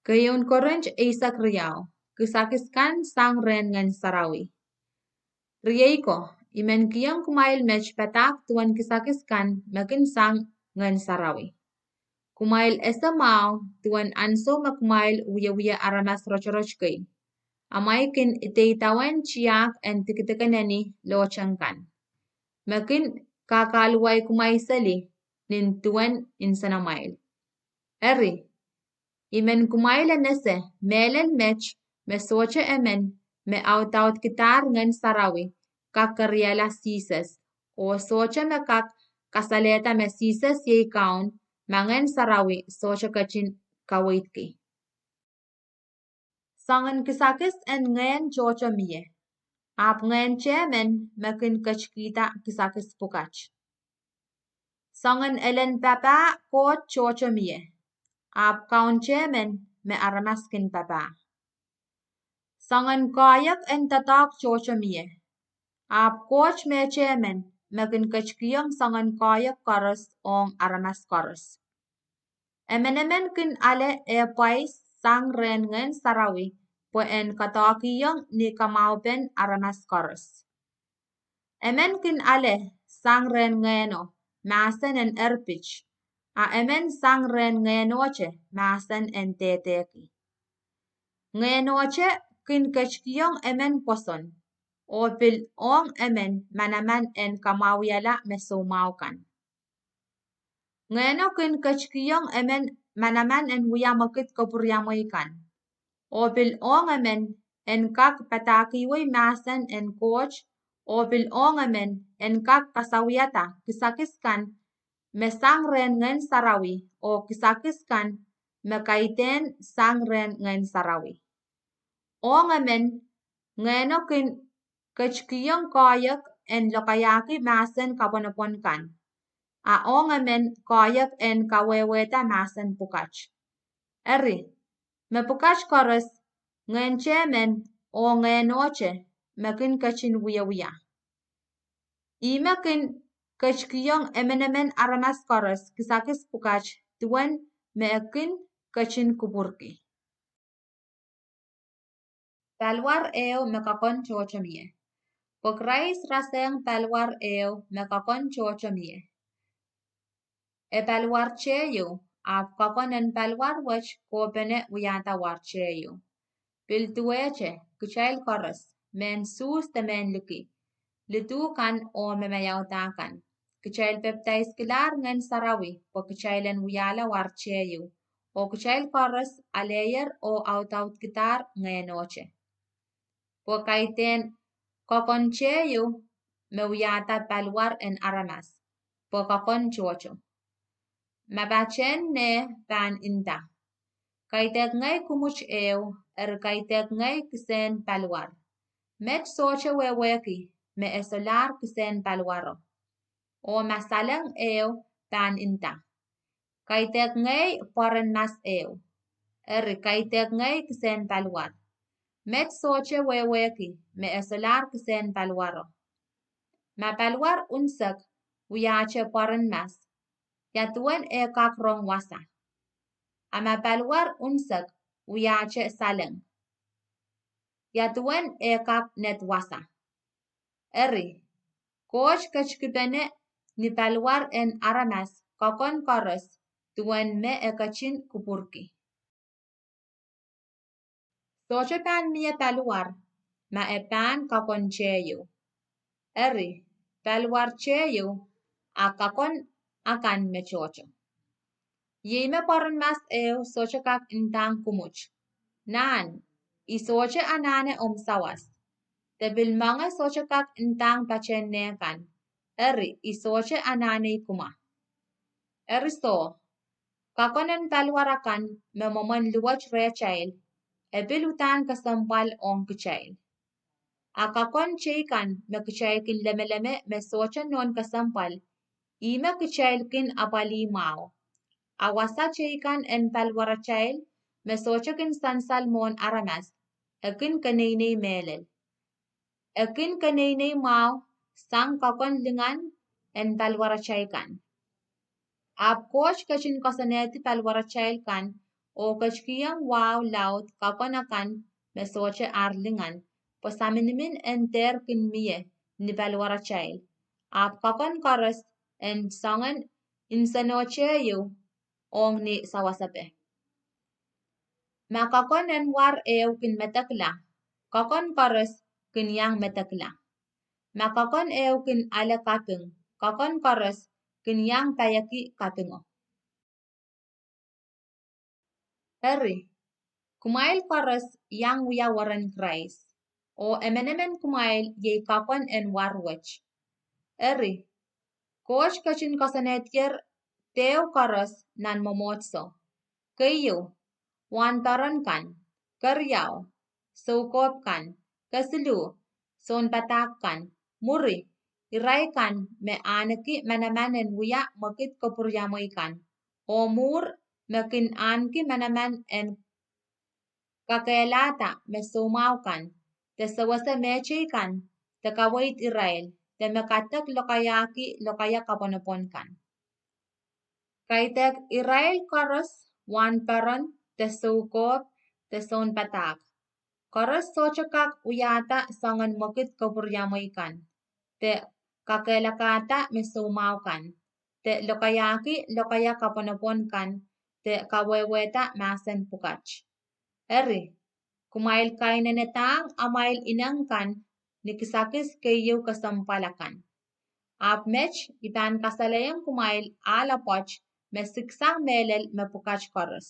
Kayon Korint Isak Riau, kisakiskan sang ren ngan sarawi. Riyaiko, imen kiyang kumail mech petak tuan kisakiskan makin sang ngan sarawi. Kumail esa mau tuan anso makumail uya aramas roch kay. Amaikin itaitawan chiyak en tikitikanani lochangkan. Makin kakaluway kumaisali nin tuan insanamail. Eri, imen kumaila nese melen mech me soche emen me autaut kitar ngan sarawi kakariela sises o soche me kak kasaleta me sises ye kaun mangen sarawi soche kachin kawaitki. Sangan kisakis en ngayon chocho miye. Ap ngayon chemen makin kachkita kisakis pukach. Sangan elen papa ko chocho miye. Ap kaun chemen me aramaskin papa. Sangan kayak en tatak chocho miye. Ap coach me chemen makin kachkiyang sangan kayak karas ong aramas karas. Emen kin ale e pais sang ren ngen sarawi po en katakiyang ni kamaupen aramas karas. Emen kin ale sang ren ngeno masen en erpich. A emen sang ren ngenoche masen en teteki. Ngenoche kin kachkiyang emen poson. O pil ong emen manaman en kamawiala mesomaukan. Ngeno kin kachkiyang emen manaman en huyamakit kapuryamoikan. O pil ong emen en kak patakiwi masan en coach. O pil ong emen en kak kasawiyata kisakiskan mesang ren ngen sarawi o kisakiskan mekaiten sang ren ngen sarawi. Ong emen ngeno kin kachkiyang kayak en lokayaki masen kaponaponkan. A ong emen kayak en kaweweta masen pukach. Eri, me pukach koras ngen chemen o ngenoche mekin kachin wuya. Imekin kachkiyang emen aramas koras kisakis pukach tuan mekin kachin kupurki. Talwar eo mekakon chochomie. Pokrais raseng talwar eo mekakon chochomie. E talwar cheyo, ap kakon en talwar wach kopene uyata war cheyo. Piltueche, kuchail koras, men sus te men luki. Litu kan o memeyautakan. Kuchail peptais kilar ngen sarawi, po kuchailen uyala war cheyo. O kuchail koras aleyer o autaut kitar ngenoche. Po kaiten kokon cheyo me uyata talwar en aramas. Po kakon chocho. Mabachen ne pan inta. Kaitek ngay kumuch eo, kaitek ngay kisen palwar. Met soche weweki, me esolar kisen palwaro. O masalang eo pan inta. Kaitek ngay poren mas eo. Kaitek ngay kisen palwar. Met soche weweki, me esolar kisen palwaro. Ma palwar unsak, uyache poren mas. Yatuan e kakrong wasa. Ama palwar unsak uyache saleng. Yatuan e kak net wasa. Eri, coach kachkipene ni palwar en aramas kakon koros tuan me e kachin kupurki. Soche pan mie palwar ma e pan kakon cheyo. Eri, palwar cheyo a kakon akan me chocho. Yime poron mas eo soche kak intang kumuch. Nan, isoche anane sawas. Tebil mga soche kak intang pachenekan. Eri isoche anane kuma. Eri so, kakonen talwarakan memoman luwach rechail. Ebilutan kasampal on kichail. Akakon cheikan me kichail kin lemeleme me soche non kasampal. Ime kichail kin apali mao. Awasa cheikan en talwarachail. Mesochakin san salmon aramas, akin kanene melel. Akin kanene mau, sang kakon lingan, en talwarachaikan. Ap coach kachin kasaneti talwarachaikan, o kachkiyang wow laut kakonakan mesoche arlingan, posaminimin enter kinmiye nivalwara chail. Ap kakon koros en songan insanoche yu ong ni sawasape. Makakon en war ew kin metakla, kakon koros kin yang metakla. Makakon ew kin ala kaping, kakon koros kin yang tayaki kapingo. Eri, kumail koros yang wiya waran Christ, o emenemen kumail ye kakon en warwech. Eri, koch kachin kosanetyer teo koros nan momotso. Kayo, wantaran kan, karyaw, sukop kan, kasilu, son patak kan, muri, iray kan me anaki manamanen wiya makit kopuryamoy kan, o mur makin anki manaman en kakaelata me sumaw kan, te sawasa meche kan, te kawait Israel, te makatak lokaya kaponopon kan. Kaitek Israel koros wan paron te sukop te son patak. Koros sochakak uyata sangan mokit kopuryamoy kan, te kakelakata me sumaw kan, te lokaya kaponopon kan, te kaweweta masen pukach. Eri, kumail kainenetang amail inang kan, nikisakis kayo kasampalakan. Apmech ipan kasalayang kumail alapoch me siksang melel me pukach koros.